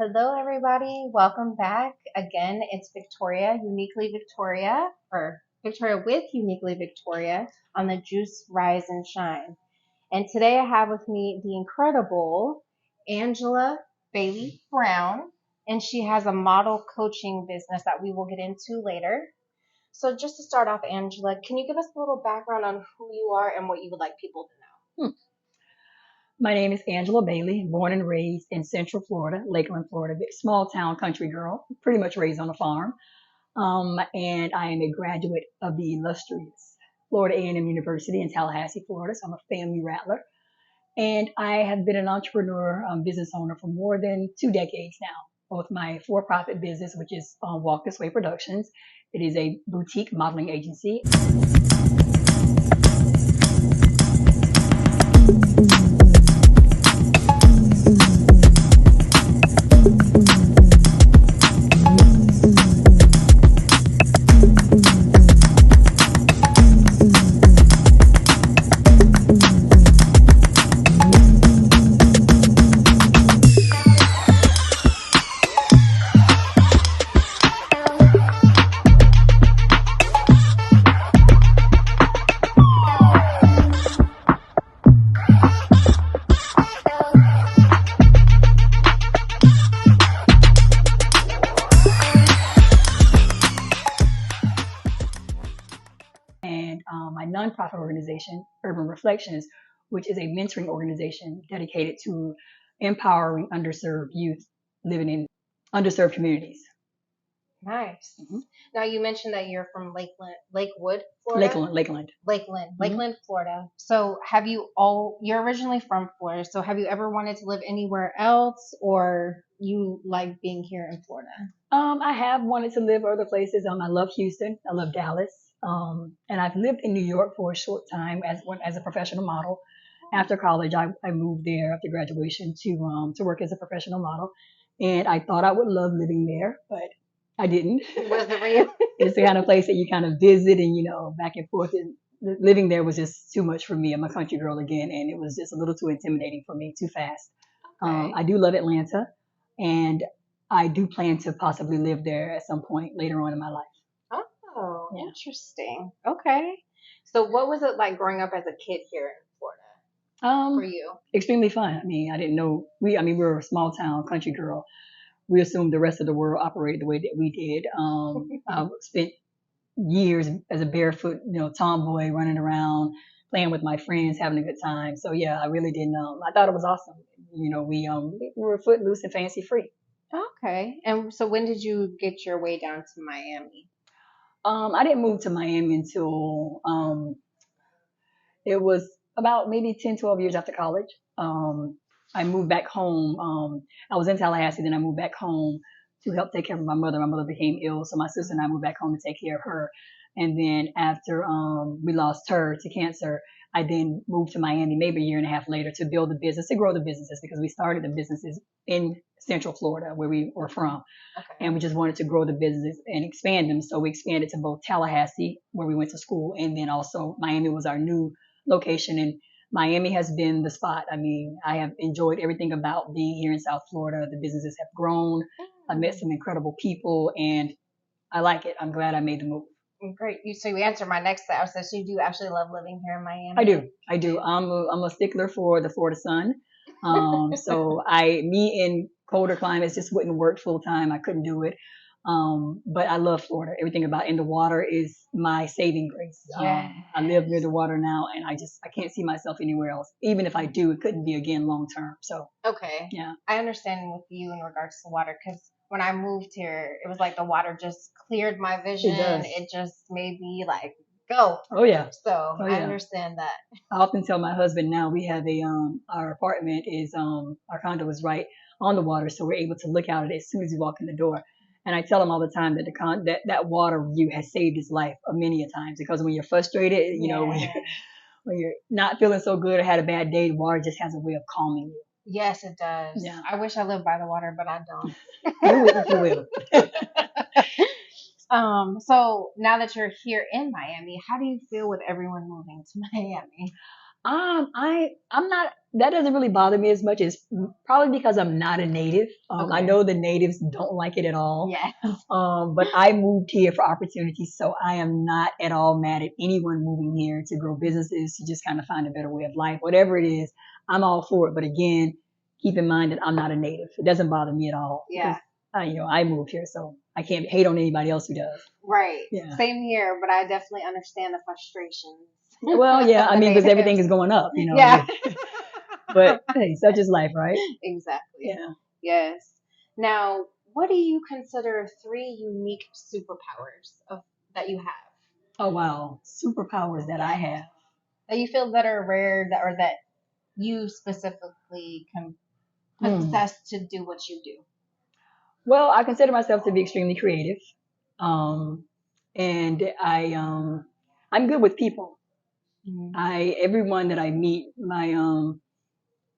Hello, everybody. Welcome back. Again, it's Victoria, Uniquely Victoria, or Victoria with Uniquely Victoria on the Juice, Rise, and Shine. And today I have with me the incredible Angela Bailey Brown, and she has a model coaching business that we will get into later. So, just to start off, Angela, can you give us a little background on who you are and what you would like people to know? My name is Angela Bailey, born and raised in Central Florida, Lakeland, Florida, big small town country girl, pretty much raised on a farm. And I am a graduate of the illustrious Florida A&M University in Tallahassee, Florida. So I'm a FAMU rattler. And I have been an entrepreneur, business owner for more than 2 decades now. Both my for-profit business, which is Walk This Way Productions. It is a boutique modeling agency. And my nonprofit organization, Urban Reflections, which is a mentoring organization dedicated to empowering underserved youth living in underserved communities. Nice. Mhm. Now you mentioned that you're from Lakewood, Florida. Lakeland. Lakeland, Florida. So you're originally from Florida, so have you ever wanted to live anywhere else or you like being here in Florida? I have wanted to live other places. I love Houston. I love Dallas. And I've lived in New York for a short time as a professional model. After college, I moved there after graduation to work as a professional model. And I thought I would love living there, but I didn't. Was it real? It's the kind of place that you kind of visit and, back and forth. And living there was just too much for me. I'm a country girl again, and it was just a little too intimidating for me, too fast. Okay. I do love Atlanta, and I do plan to possibly live there at some point later on in my life. Oh, Yeah. interesting. Okay. So what was it like growing up as a kid here in Florida for you? Extremely fun. I mean, I didn't know we were a small town country girl. We assumed the rest of the world operated the way that we did. I spent years as a barefoot, tomboy running around, playing with my friends, having a good time. So yeah, I really didn't. I thought it was awesome. We were footloose and fancy free. Okay. And so when did you get your way down to Miami? I didn't move to Miami until it was about maybe 10, 12 years after college. I moved back home. I was in Tallahassee, then I moved back home to help take care of my mother. My mother became ill, so my sister and I moved back home to take care of her. And then after we lost her to cancer, I then moved to Miami maybe a year and a half later to build the business, to grow the businesses, because we started the businesses in Central Florida, where we were from. Okay. And we just wanted to grow the businesses and expand them. So we expanded to both Tallahassee, where we went to school, and then also Miami was our new location. And Miami has been the spot. I mean, I have enjoyed everything about being here in South Florida. The businesses have grown. I met some incredible people, and I like it. I'm glad I made the move. Great. So you answered my next question. So you do actually love living here in Miami? I do. I'm a stickler for the Florida sun. So me in colder climates just wouldn't work full time. I couldn't do it. But I love Florida. Everything about and the water is my saving grace. Yes. I live near the water now, and I can't see myself anywhere else. Even if I do, it couldn't be again long term. So Okay. yeah, I understand with you in regards to water because when I moved here, it was like the water just cleared my vision. It does. It just made me like go. Oh yeah. So Oh I yeah. understand that. I often tell my husband now we have our apartment is our condo is right on the water, so we're able to look out at it as soon as we walk in the door. And I tell him all the time that that water view has saved his life many a times, because when you're frustrated, when you're not feeling so good or had a bad day, water just has a way of calming you. Yes, it does. Yeah. I wish I lived by the water, but I don't. You will. So now that you're here in Miami, how do you feel with everyone moving to Miami? I'm not. That doesn't really bother me as much as probably because I'm not a native. I Okay. know the natives don't like it at all. Yes. But I moved here for opportunities, so I am not at all mad at anyone moving here to grow businesses, to just kind of find a better way of life, whatever it is. I'm all for it. But again, keep in mind that I'm not a native. It doesn't bother me at all. Yeah. Because, I moved here, so I can't hate on anybody else who does. Right. Yeah. Same here, but I definitely understand the frustrations. Well, yeah, I The mean, because natives. everything is going up, Yeah. But hey, such is life, right? Exactly. Yeah. Yes. Now, what do you consider three unique superpowers that you have? Oh wow, superpowers that I have. That you feel that are rare that or that you specifically can Hmm. possess to do what you do? Well, I consider myself to be extremely creative, um, and I'm good with people. Mhm. Everyone that I meet,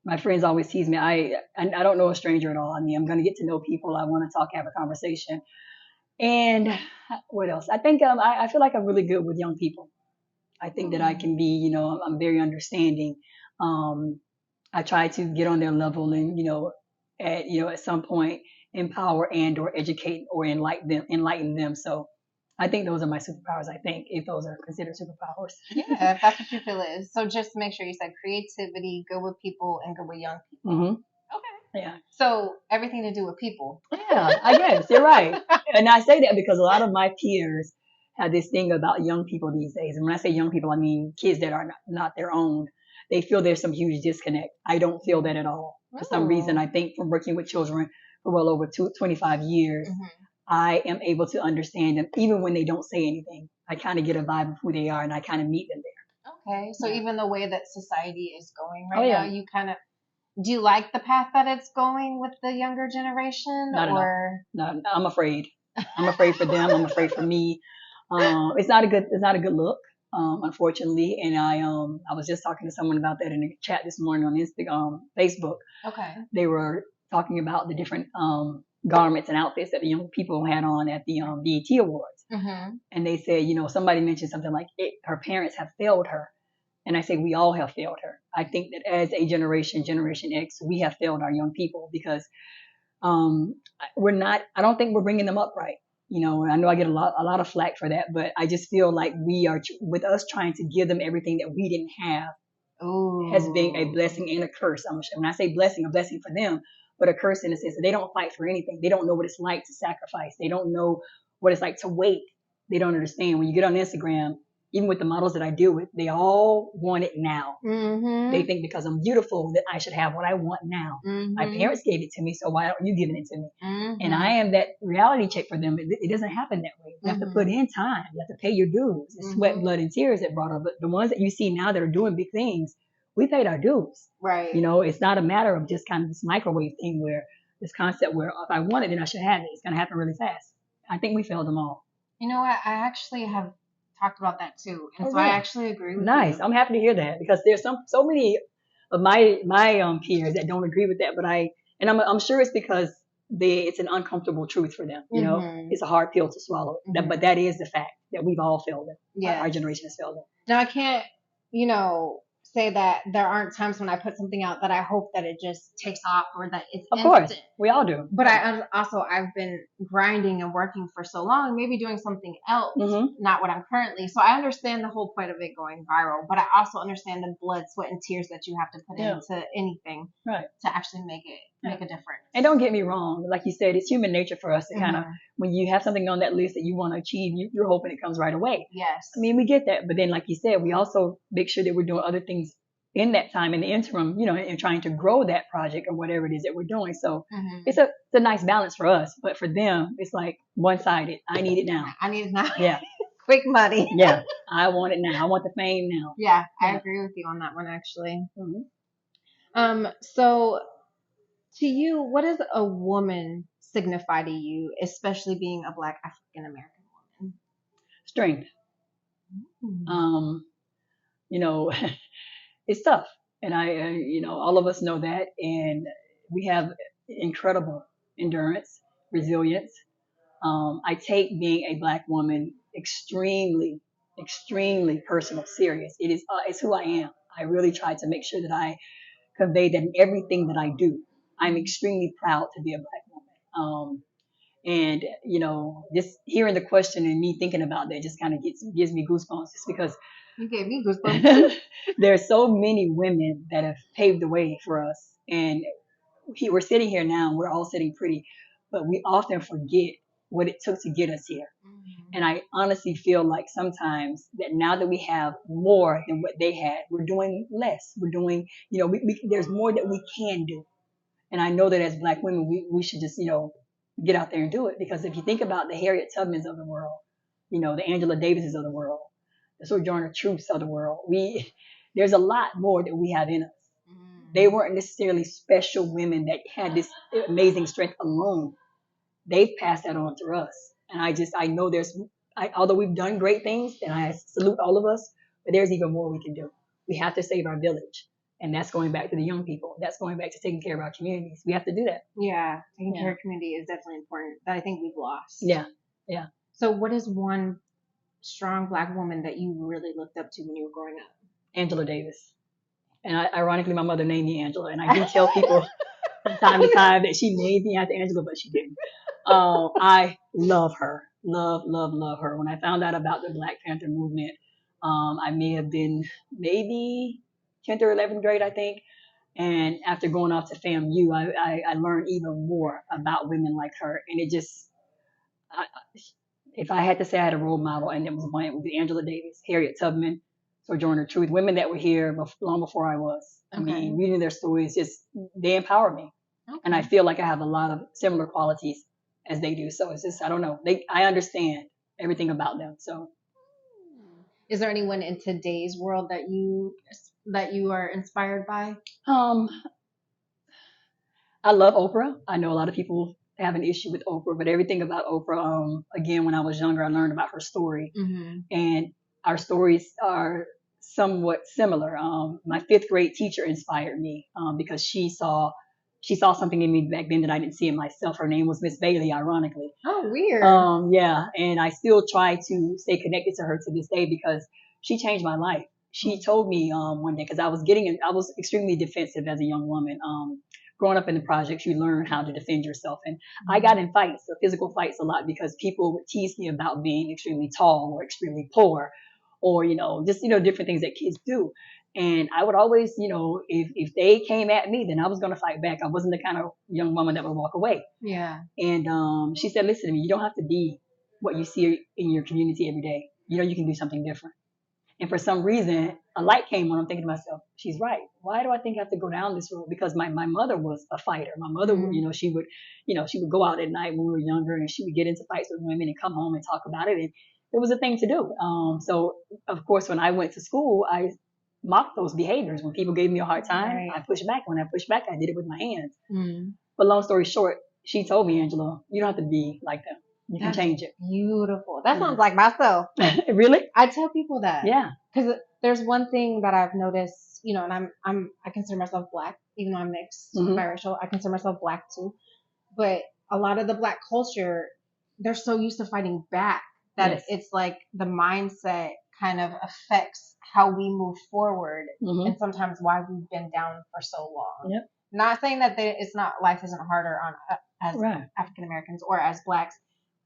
my friends always tease me. I don't know a stranger at all. I mean, I'm gonna get to know people. I want to talk, have a conversation, and what else? I think I feel like I'm really good with young people. I think that I can be, I'm very understanding. Um, I try to get on their level and, at some point empower and or educate or enlighten them. So I think those are my superpowers. I think if those are considered superpowers. Yeah, if that's what you feel is. So just make sure you said creativity, good with people, and good with young people. Hmm. Okay. Yeah. So everything to do with people. Yeah, I guess you're right. And I say that because a lot of my peers have this thing about young people these days. And when I say young people, I mean kids that are not their own. They feel there's some huge disconnect. I don't feel that at all. For some reason, I think from working with children for well over 25 years, I am able to understand them even when they don't say anything. I kind of get a vibe of who they are and I kind of meet them there. Okay, so Yeah. even the way that society is going Oh right now, yeah, you kind of do you like the path that it's going with the younger generation, not at all. or No, I'm afraid. I'm afraid for them. I'm afraid for me. It's not a good look, unfortunately. And I was just talking to someone about that in a chat this morning on Instagram, Facebook. okay? They were talking about the different garments and outfits that the young people had on at the BET Awards. Mm-hmm. And they said, somebody mentioned something like her parents have failed her. And I say we all have failed her. I think that as a Generation X, we have failed our young people because um, we're not. I don't think we're bringing them up right. I know I get a lot of flack for that, but I just feel like we are with us trying to give them everything that we didn't have has been a blessing and a curse. When I say blessing, a blessing for them, but a curse in the sense that they don't fight for anything. They don't know what it's like to sacrifice. They don't know what it's like to wait. They don't understand. When you get on Instagram, even with the models that I deal with, they all want it now. Mm-hmm. They think because I'm beautiful that I should have what I want now. Mm-hmm. My parents gave it to me, so why aren't you giving it to me? Mm-hmm. And I am that reality check for them. It doesn't happen that way. You have to put in time. You have to pay your dues. It's sweat, blood, and tears that brought up. But the ones that you see now that are doing big things, we paid our dues. Right. It's not a matter of just kind of this microwave thing where this concept where if I want it, then I should have it. It's going to happen really fast. I think we failed them all. You know what? I actually have talked about that too, and so really? I actually agree with Nice. you. I'm happy to hear that because there's so many of my peers that don't agree with that, but I'm sure it's because it's an uncomfortable truth for them. It's a hard pill to swallow. But that is the fact that we've all failed it. Yeah, our generation has failed it. Now I can't, say that there aren't times when I put something out that I hope that it just takes off or that it's Of instant. course, we all do. But I've been grinding and working for so long, maybe doing something else, not what I'm currently. So I understand the whole point of it going viral, but I also understand the blood, sweat, and tears that you have to put into anything to actually make a difference. And don't get me wrong, like you said, it's human nature for us to kind of, when you have something on that list that you want to achieve, you're hoping it comes right away. Yes. I mean, we get that, but then like you said, we also make sure that we're doing other things in that time, in the interim, and trying to grow that project or whatever it is that we're doing. So it's a nice balance for us, but for them, it's like one-sided. I need it now. I need it now. Yeah. Quick money. Yeah. I want it now. I want the fame now. Yeah, I agree with you on that one, actually. So to you, what does a woman signify to you, especially being a Black African American woman? Strength. It's tough. And all of us know that. And we have incredible endurance, resilience. I take being a Black woman extremely, extremely personal, serious. It's who I am. I really try to make sure that I convey that in everything that I do. I'm extremely proud to be a Black woman. And just hearing the question and me thinking about that just kind of gives me goosebumps, just because You gave me goosebumps. there are so many women that have paved the way for us, and we're sitting here now. We're all sitting pretty, but we often forget what it took to get us here. And I honestly feel like sometimes that now that we have more than what they had, we're doing less. We're doing, there's more that we can do. And I know that as Black women, we should just, get out there and do it. Because if you think about the Harriet Tubmans of the world, the Angela Davises of the world, the Sojourner Truths of the world, there's a lot more that we have in us. They weren't necessarily special women that had this amazing strength alone. They've passed that on to us. And I know although we've done great things, and I salute all of us, but there's even more we can do. We have to save our village. And that's going back to the young people. That's going back to taking care of our communities. We have to do that. Yeah, taking care of community is definitely important. That I think we've lost. Yeah. So what is one strong Black woman that you really looked up to when you were growing up? Angela Davis. And ironically, my mother named me Angela. And I do tell people from time to time that she named me after Angela, but she didn't. I love her. Love her. When I found out about the Black Panther movement, I may have been maybe 10th or 11th grade, I think. And after going off to FAMU, I learned even more about women like her. And it just, if I had to say I had a role model, and it was one, it would be Angela Davis, Harriet Tubman, Sojourner Truth, women that were here long before I was. Okay. I mean, reading their stories, they empower me. Okay. And I feel like I have a lot of similar qualities as they do. So it's just, I don't know. I understand everything about them. So, is there anyone in today's world that you are inspired by? I love Oprah. I know a lot of people have an issue with Oprah, but everything about Oprah, again, when I was younger, I learned about her story, and our stories are somewhat similar. My fifth grade teacher inspired me because she saw something in me back then that I didn't see in myself. Her name was Miss Bailey, ironically. Oh, weird. Yeah, and I still try to stay connected to her to this day because she changed my life. She told me one day, because I was extremely defensive as a young woman. Growing up in the projects, you learn how to defend yourself. And I got in fights, physical fights a lot, because people would tease me about being extremely tall or extremely poor, or, just, different things that kids do. And I would always, if they came at me, then I was going to fight back. I wasn't the kind of young woman that would walk away. Yeah. And she said, listen to me, you don't have to be what you see in your community every day. You can do something different. And for some reason, a light came on. I'm thinking to myself, she's right. Why do I think I have to go down this road? Because my mother was a fighter. My mother, she would go out at night when we were younger, and she would get into fights with women and come home and talk about it. And it was a thing to do. So of course, when I went to school, I mocked those behaviors. When people gave me a hard time, right, I pushed back. When I pushed back, I did it with my hands. But long story short, she told me, Angela, you don't have to be like them. You can change it. Beautiful. That sounds like myself. Really? I tell people that. Yeah. Because there's one thing that I've noticed, and I consider myself Black, even though I'm mixed, biracial. I consider myself Black too. But a lot of the Black culture, they're so used to fighting back that it's like the mindset kind of affects how we move forward, and sometimes why we've been down for so long. Yep. Not saying that life isn't harder on as African Americans or as Blacks,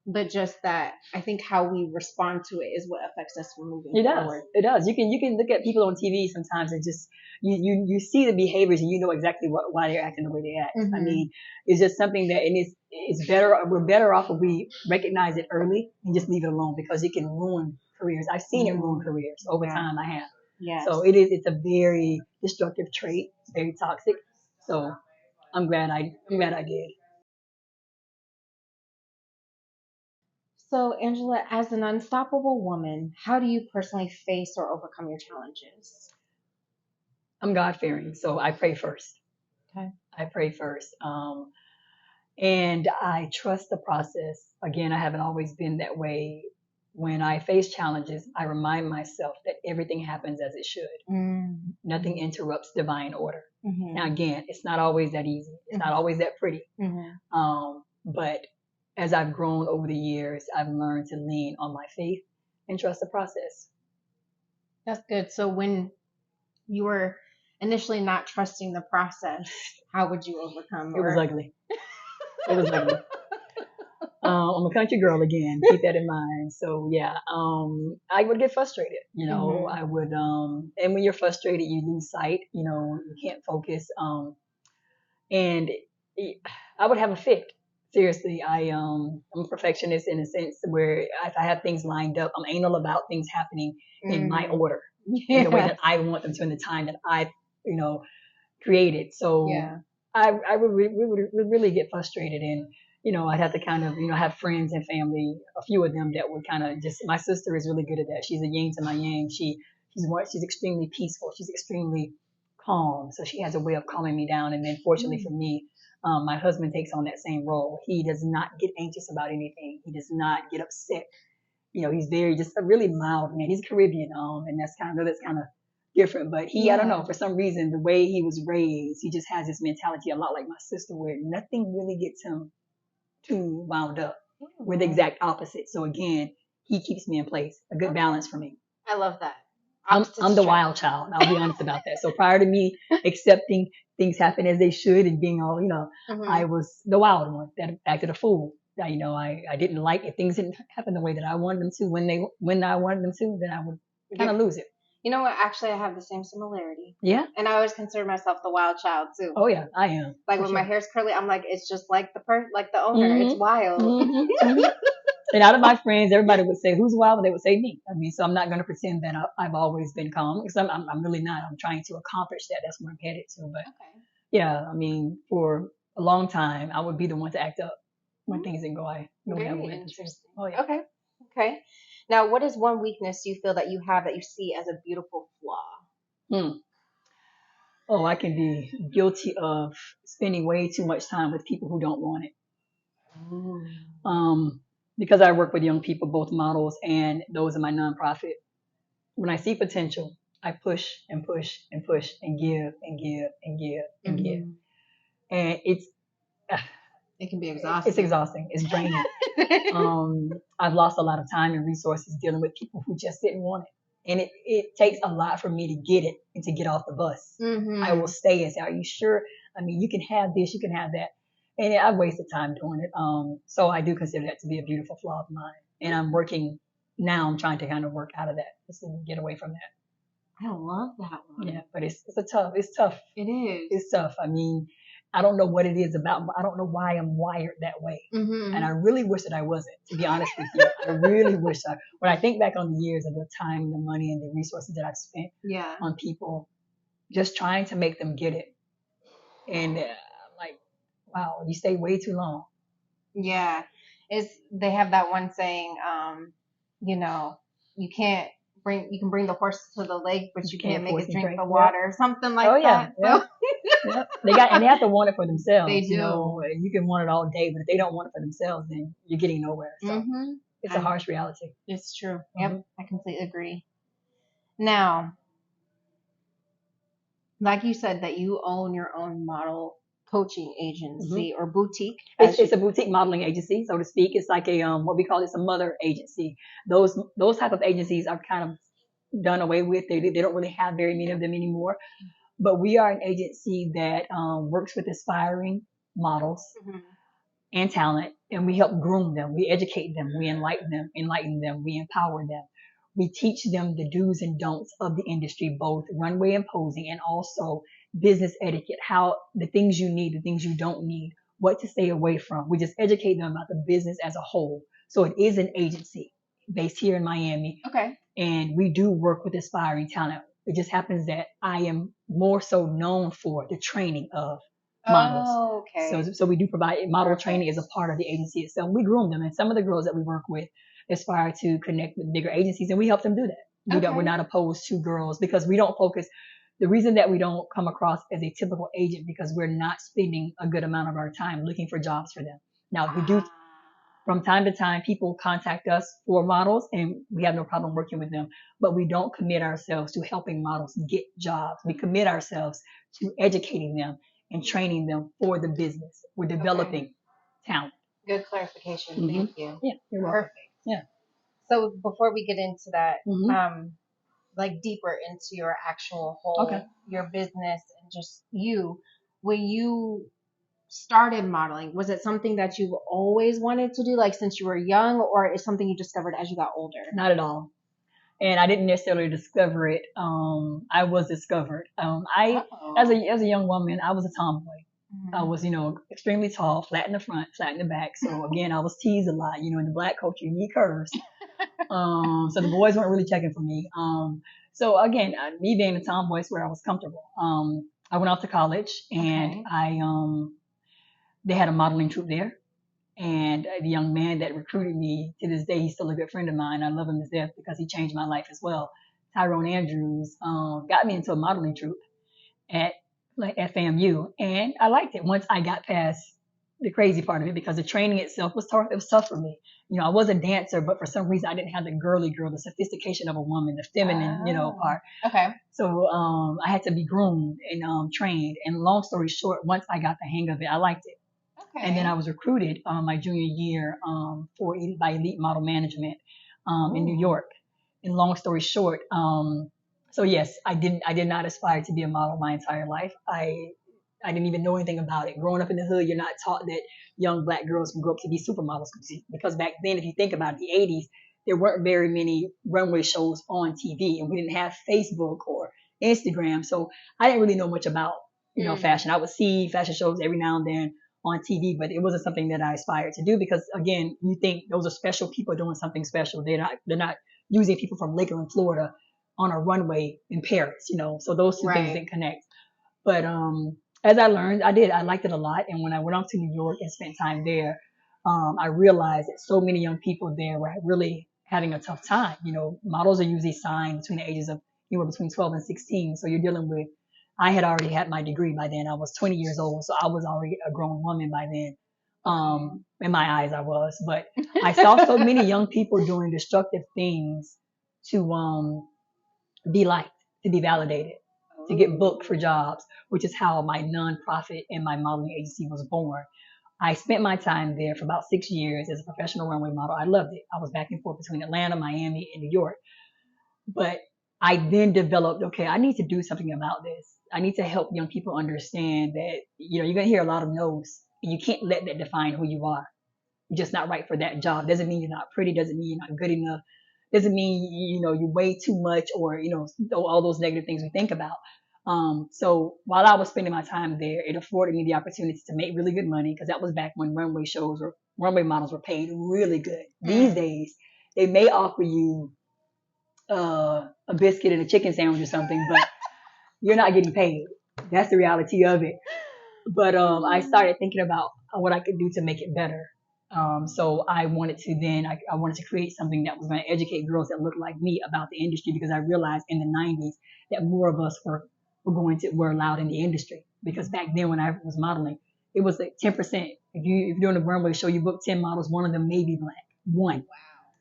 but just that I think how we respond to it is what affects us from moving forward. It does. You can look at people on TV sometimes and just you see the behaviors and you know exactly why they're acting the way they act. I mean, it's just something that, and it's better. We're better off if we recognize it early and just leave it alone, because it can ruin careers. I've seen it ruin careers over time. I have. Yes. So it's a very destructive trait. It's very toxic. So I'm glad I did. So, Angela, as an unstoppable woman, how do you personally face or overcome your challenges? I'm God-fearing, so I pray first. Okay. I pray first. And I trust the process. Again, I haven't always been that way. When I face challenges, I remind myself that everything happens as it should. Nothing interrupts divine order. Now, again, it's not always that easy. It's not always that pretty. But as I've grown over the years, I've learned to lean on my faith and trust the process. That's good. So when you were initially not trusting the process, how would you overcome? It was ugly. It was ugly. I'm a country girl again. Keep that in mind. So yeah, I would get frustrated. I would, and when you're frustrated, you lose sight. You can't focus. And I would have a fit. Seriously, I'm a perfectionist in a sense where if I have things lined up, I'm anal about things happening in my order, in the way that I want them to, in the time that I, you know, created. So Yeah. I would really get frustrated, and I'd have to kind of have friends and family, a few of them that would kind of just. My sister is really good at that. She's a yin to my yang. She's extremely peaceful. She's extremely calm. So she has a way of calming me down. And then fortunately for me, my husband takes on that same role. He does not get anxious about anything. He does not get upset. He's very just a really mild man. He's Caribbean, and that's kind of different. But I don't know, for some reason, the way he was raised, he just has this mentality a lot like my sister, where nothing really gets him too wound up. We're the exact opposite. So again, he keeps me in place. A good balance for me. I love that. I'm the wild child. I'll be honest about that. So prior to me accepting things happen as they should and being all, I was the wild one that acted a fool. I didn't like if things didn't happen the way that I wanted them to when I wanted them to, then I would kind of lose it. You know what? Actually, I have the same similarity. Yeah. And I always consider myself the wild child too. Oh yeah, I am. Like when my hair's curly, I'm like, it's just like the owner. It's wild. And out of my friends, everybody would say, "Who's wild?" And they would say me. So I'm not going to pretend that I've always been calm, because I'm really not. I'm trying to accomplish that. That's where I'm headed to. But yeah, for a long time, I would be the one to act up when things didn't go I Very interesting. Oh yeah. Okay. Now, what is one weakness you feel that you have that you see as a beautiful flaw? Oh, I can be guilty of spending way too much time with people who don't want it. Because I work with young people, both models and those in my nonprofit. When I see potential, I push and push and push and give and give and give and give. And it can be exhausting. It's exhausting. It's draining. I've lost a lot of time and resources dealing with people who just didn't want it. And it takes a lot for me to get it and to get off the bus. I will stay and say, "Are you sure? I mean, you can have this, you can have that." And I've wasted time doing it. So I do consider that to be a beautiful flaw of mine. And I'm working now. I'm trying to kind of work out of that, just to get away from that. I love that one. Yeah, but it's tough. It is. It's tough. I mean, I don't know what it is about. I don't know why I'm wired that way. And I really wish that I wasn't, to be honest with you. I really wish when I think back on the years of the time, the money, and the resources that I've spent on people, just trying to make them get it. And wow, you stay way too long. Yeah. They have that one saying, you can bring the horse to the lake, but you can't make it drink the water, something like that. Yeah. They have to want it for themselves. They do. You can want it all day, but if they don't want it for themselves, then you're getting nowhere. So it's a harsh reality. It's true. Yep. I completely agree. Now, like you said, that you own your own model coaching agency or boutique. It's a boutique modeling agency, so to speak. It's like a what we call a mother agency. Those type of agencies are kind of done away with. They don't really have very many of them anymore. But we are an agency that works with aspiring models and talent, and we help groom them. We educate them. We enlighten them. We empower them. We teach them the do's and don'ts of the industry, both runway and posing, and also business etiquette, how the things you need, the things you don't need, what to stay away from. We just educate them about the business as a whole. So it is an agency based here in Miami. Okay. And we do work with aspiring talent. It just happens that I am more so known for the training of models. Oh, okay. So we do provide model training as a part of the agency itself. We groom them, and some of the girls that we work with aspire to connect with bigger agencies, and we help them do that. We're not opposed to girls, because we don't focus. The reason that we don't come across as a typical agent, because we're not spending a good amount of our time looking for jobs for them. Now, we do, from time to time, people contact us for models, and we have no problem working with them, but we don't commit ourselves to helping models get jobs. We commit ourselves to educating them and training them for the business. We're developing talent. Good clarification. Thank you. Yeah, you're welcome. Perfect. Yeah. So before we get into that, like deeper into your actual whole Okay. your business and just you. When you started modeling, was it something that you always wanted to do, like since you were young, or is something you discovered as you got older? Not at all. And I didn't necessarily discover it. I was discovered. As a young woman, I was a tomboy. I Mm-hmm. was, extremely tall, flat in the front, flat in the back. So again, I was teased a lot. In the black culture, you need curves. So the boys weren't really checking for me. So again, me being a tomboy is where I was comfortable. I went off to college and Okay. they had a modeling troupe there. And the young man that recruited me, to this day, he's still a good friend of mine. I love him to death because he changed my life as well. Tyrone Andrews got me into a modeling troupe at FAMU, and I liked it once I got past the crazy part of it because the training itself was tough. It was tough for me. I was a dancer, but for some reason I didn't have the girly girl, the sophistication of a woman, the feminine, part. Okay. So I had to be groomed and trained. And long story short, once I got the hang of it, I liked it. Okay. And then I was recruited my junior year by Elite Model Management in New York. And long story short, so yes, I did not aspire to be a model my entire life. I didn't even know anything about it. Growing up in the hood, you're not taught that young black girls can grow up to be supermodels because back then, if you think about it, the 80s, there weren't very many runway shows on TV, and we didn't have Facebook or Instagram, so I didn't really know much about fashion. I would see fashion shows every now and then on TV, but it wasn't something that I aspired to do because again, you think those are special people doing something special. They're not using people from Lakeland, Florida on a runway in Paris, so those two things didn't connect. But as I learned, I liked it a lot. And when I went off to New York and spent time there, I realized that so many young people there were really having a tough time. Models are usually signed between the ages of anywhere between 12 and 16. So you're dealing with, I had already had my degree by then. I was 20 years old. So I was already a grown woman by then. In my eyes, I was. But I saw so many young people doing destructive things to be liked, to be validated, to get booked for jobs, which is how my nonprofit and my modeling agency was born. I spent my time there for about 6 years as a professional runway model. I loved it. I was back and forth between Atlanta, Miami, and New York. But I then developed, okay, I need to do something about this. I need to help young people understand that, you're going to hear a lot of no's. And you can't let that define who you are. You're just not right for that job. Doesn't mean you're not pretty. Doesn't mean you're not good enough. Doesn't mean, you weigh too much or, all those negative things we think about. So while I was spending my time there, it afforded me the opportunity to make really good money because that was back when runway models were paid really good. These days, they may offer you a biscuit and a chicken sandwich or something, but you're not getting paid. That's the reality of it. But I started thinking about what I could do to make it better. So I wanted to I wanted to create something that was going to educate girls that looked like me about the industry because I realized in the 90s that more of us were allowed in the industry because back then when I was modeling, it was like 10%. If you're doing a runway show, you book 10 models, one of them may be black. One. Wow.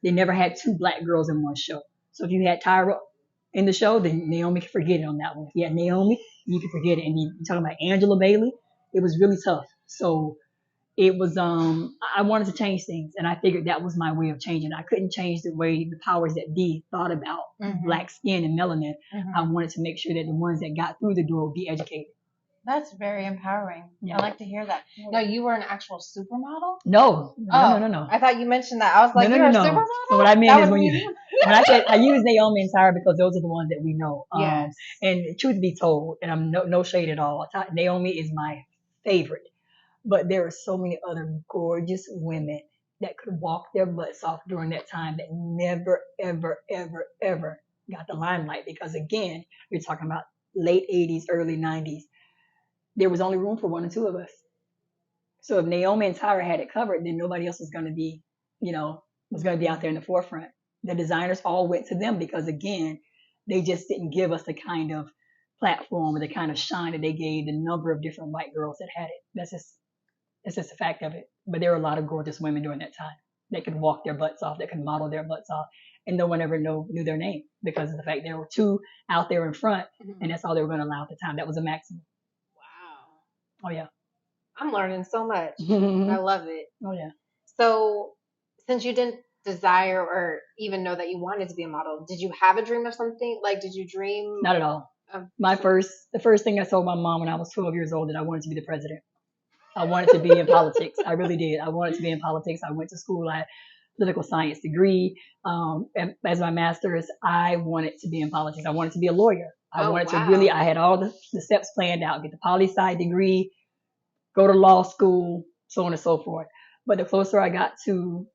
They never had two black girls in one show. So if you had Tyra in the show, then Naomi can forget it on that one. If you had Naomi, you can forget it. And you're talking about Angela Bailey, it was really tough. So it was I wanted to change things and I figured that was my way of changing. I couldn't change the way the powers that be thought about black skin and melanin. I wanted to make sure that the ones that got through the door would be educated. That's very empowering. Yeah. I like to hear that. No, you were an actual supermodel? No. I thought you mentioned that. I was like, you're a supermodel? So what I meant is when I said I use Naomi and Tyra because those are the ones that we know. Yes. And truth be told, and I'm no shade at all, Naomi is my favorite. But there are so many other gorgeous women that could walk their butts off during that time that never, ever, ever, ever got the limelight because again, you're talking about late 80s, early 90s. There was only room for one or two of us. So if Naomi and Tyra had it covered, then nobody else was going to be, was going to be out there in the forefront. The designers all went to them because again, they just didn't give us the kind of platform or the kind of shine that they gave the number of different white girls that had it. That's just a fact of it. But there were a lot of gorgeous women during that time that could walk their butts off, that could model their butts off, and no one ever knew their name because of the fact there were two out there in front, and that's all they were going to allow at the time. That was a maximum. Wow. Oh yeah. I'm learning so much. I love it. Oh yeah. So, since you didn't desire or even know that you wanted to be a model? Did you have a dream of something? Like, did you dream Not at all. of The first thing I told my mom when I was 12 years old that I wanted to be the president. I wanted to be in politics. I really did. I wanted to be in politics. I went to school. I had a political science degree. And as my master's, I wanted to be in politics. I wanted to be a lawyer. I wanted to really, I had all the steps planned out, get the poli-sci degree, go to law school, so on and so forth. But the closer I got to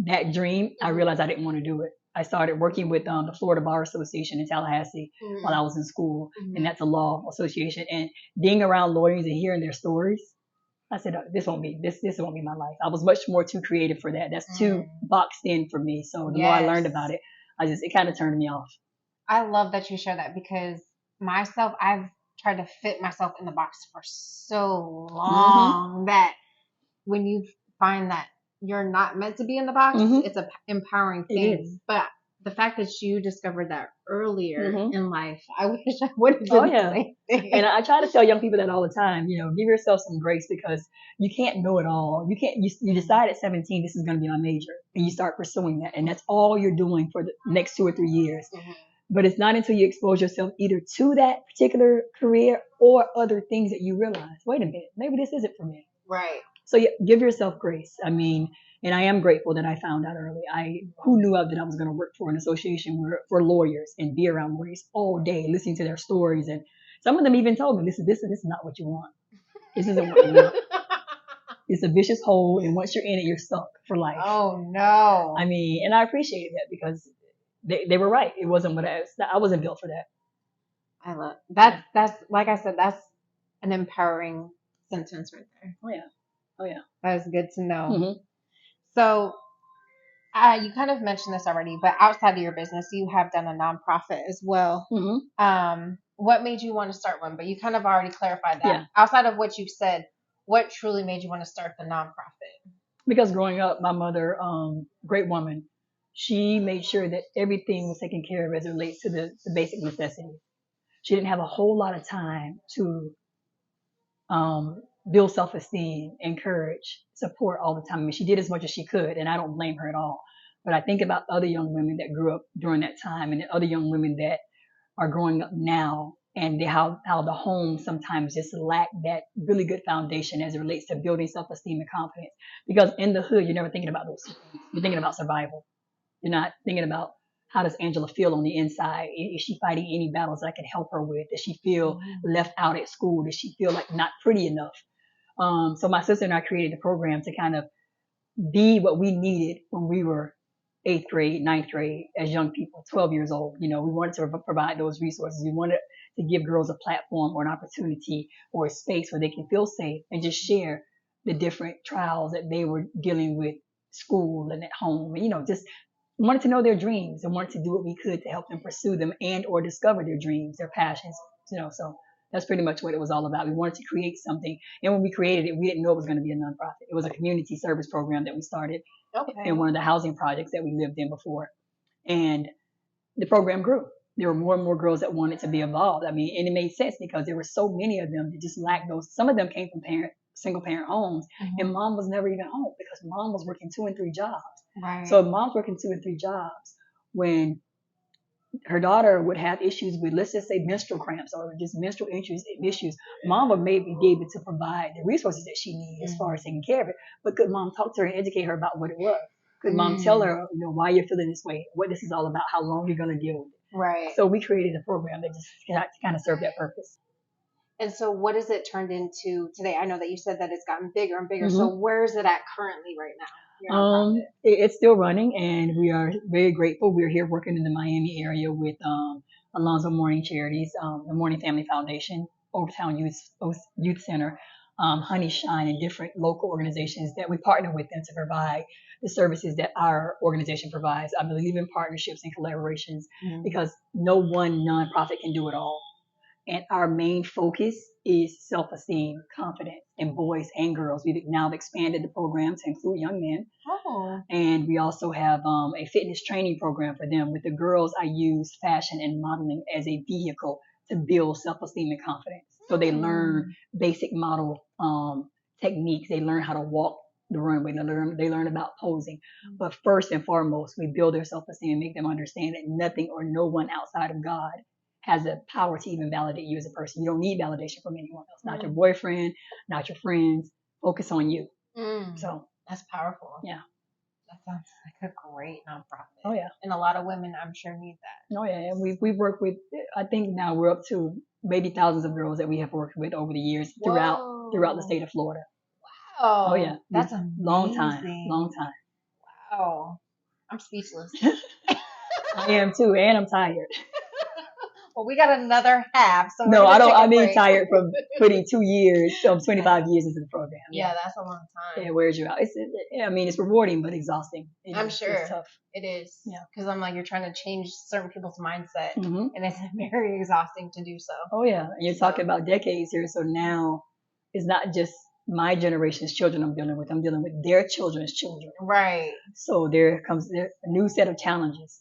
that dream, I realized I didn't want to do it. I started working with the Florida Bar Association in Tallahassee while I was in school, and that's a law association. And being around lawyers and hearing their stories, I said, this won't be my life. I was much more too creative for that. That's too boxed in for me. So the more I learned about it, it kind of turned me off. I love that you share that because myself, I've tried to fit myself in the box for so long that when you find that you're not meant to be in the box, it's an empowering thing. But the fact that you discovered that earlier in life, I wish I would have done the same thing. And I try to tell young people that all the time, you know, give yourself some grace because you can't know it all. You decide at 17, this is going to be my major, and you start pursuing that. And that's all you're doing for the next 2 or 3 years. But it's not until you expose yourself either to that particular career or other things that you realize, wait a minute, maybe this isn't for me. Right. So give yourself grace. I mean, and I am grateful that I found out early. Who knew that I was going to work for an association for lawyers and be around lawyers all day, listening to their stories. And some of them even told me, this is not what you want. This isn't what you want. It's a vicious hole. And once you're in it, you're stuck for life. Oh, no. I mean, and I appreciated that because they were right. It wasn't what I wasn't built for that. I love that. That's, like I said, that's an empowering sentence right there. Oh, yeah. That is good to know. So you kind of mentioned this already, but outside of your business, you have done a nonprofit as well. What made you want to start one? But you kind of already clarified that. Yeah. Outside of what you've said, what truly made you want to start the nonprofit? Because growing up, my mother, great woman, she made sure that everything was taken care of as it relates to the basic necessities. She didn't have a whole lot of time to build self-esteem, encourage, support all the time. I mean, she did as much as she could, and I don't blame her at all. But I think about other young women that grew up during that time and other young women that are growing up now and how the home sometimes just lack that really good foundation as it relates to building self-esteem and confidence. Because in the hood, you're never thinking about those things. You're thinking about survival. You're not thinking about how does Angela feel on the inside? Is she fighting any battles that I can help her with? Does she feel left out at school? Does she feel like not pretty enough? So my sister and I created the program to kind of be what we needed when we were 8th grade, 9th grade as young people, 12 years old. You know, we wanted to provide those resources. We wanted to give girls a platform or an opportunity or a space where they can feel safe and just share the different trials that they were dealing with school and at home. And, you know, just wanted to know their dreams and wanted to do what we could to help them pursue them and or discover their dreams, their passions, you know, so that's pretty much what it was all about. We wanted to create something. And when we created it, we didn't know it was going to be a nonprofit. It was a community service program that we started in one of the housing projects that we lived in before. And the program grew. There were more and more girls that wanted to be involved. I mean, and it made sense because there were so many of them that just lacked those. Some of them came from single parent homes and mom was never even home because mom was working 2 and 3 jobs. Right. So mom's working 2 and 3 jobs when her daughter would have issues with, let's just say, menstrual cramps or just menstrual issues. Mom would maybe be able to provide the resources that she needs as far as taking care of it. But could mom talk to her and educate her about what it was? Could mom tell her, you know, why you're feeling this way, what this is all about, how long you're going to deal with it? Right. So we created a program that just kind of served that purpose. And so what has it turned into today? I know that you said that it's gotten bigger and bigger. So where is it at currently right now? It's still running, and we are very grateful. We're here working in the Miami area with Alonzo Morning Charities, the Morning Family Foundation, Overtown Youth Center, Honey Shine, and different local organizations that we partner with them to provide the services that our organization provides. I believe in partnerships and collaborations because no one nonprofit can do it all. And our main focus is self-esteem, confidence in boys and girls. We've now expanded the program to include young men. And we also have a fitness training program for them. With the girls, I use fashion and modeling as a vehicle to build self-esteem and confidence. So they learn basic model techniques. They learn how to walk the runway. They learn about posing. But first and foremost, we build their self-esteem and make them understand that nothing or no one outside of God has the power to even validate you as a person. You don't need validation from anyone else, not your boyfriend, not your friends. Focus on you. So that's powerful. Yeah. That sounds like a great nonprofit. Oh yeah. And a lot of women, I'm sure, need that. Oh yeah. And we've worked with, I think now we're up to maybe thousands of girls that we have worked with over the years throughout the state of Florida. Wow. Oh yeah. That's amazing. Long time. Wow. I'm speechless. I am too, and I'm tired. Well, we got another half. So no, I don't. I mean tired from putting 2 years, 25 years into the program. Yeah, that's a long time. Yeah, wears you out. I mean, it's rewarding but exhausting. I'm sure. It's tough. It is. Yeah. Because I'm like, you're trying to change certain people's mindset, and it's very exhausting to do so. Oh yeah, and you're talking about decades here. So now, it's not just my generation's children I'm dealing with. I'm dealing with their children's children. Right. So there comes a new set of challenges.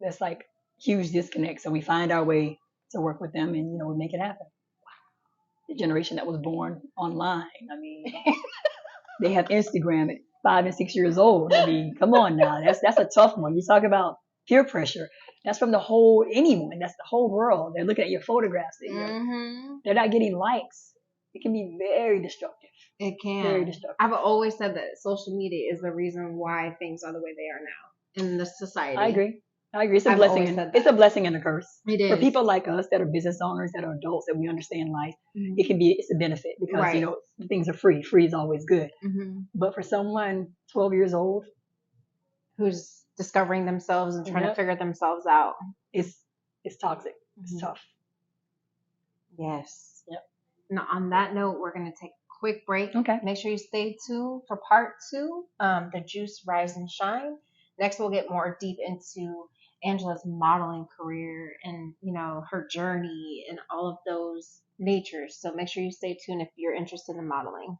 That's like huge disconnect. So we find our way to work with them, and we make it happen. Wow. The generation that was born online. I mean, they have Instagram at 5 and 6 years old. I mean, come on now. That's a tough one. You talk about peer pressure. That's from anyone. That's the whole world. They're looking at your photographs. They're not getting likes. It can be very destructive. It can. Very destructive. I've always said that social media is the reason why things are the way they are now in the society. I agree. It's a blessing. It's a blessing and a curse. It is. For people like us that are business owners, that are adults, that we understand life, it's a benefit because, things are free. Free is always good. But for someone 12 years old who's discovering themselves and trying to figure themselves out, it's toxic. It's tough. Yes. Yep. Now, on that note, we're going to take a quick break. Okay. Make sure you stay tuned for part 2, the Juice, Rise, and Shine. Next, we'll get more deep into Angela's modeling career and, her journey and all of those natures. So make sure you stay tuned if you're interested in modeling.